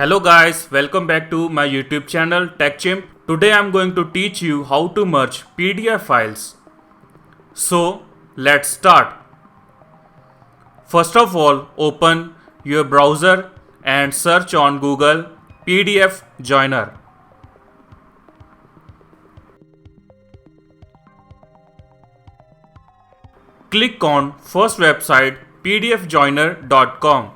Hello guys, welcome back to my YouTube channel TechChimp. Today I'm going to teach you how to merge PDF files. So let's start. First of all, open your browser and search on Google PDF Joiner. Click on first website pdfjoiner.com.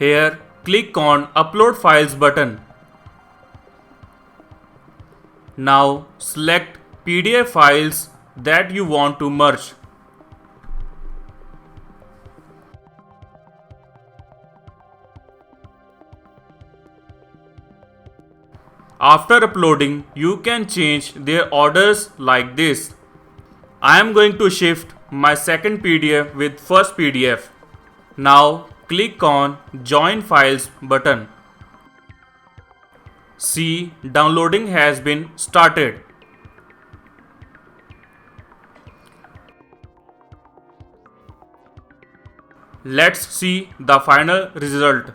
Here, click on Upload Files button. Now, select PDF files that you want to merge. After uploading, you can change their orders like this. I am going to shift my second PDF with first PDF. Now, click on Join Files button. See, downloading has been started. Let's see the final result.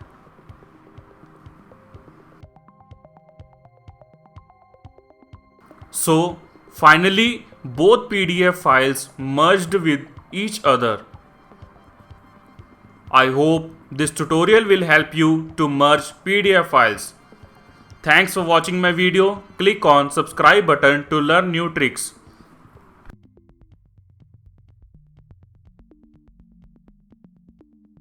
So, finally, both PDF files merged with each other. I hope this tutorial will help you to merge PDF files. Thanks for watching my video. Click on subscribe button to learn new tricks.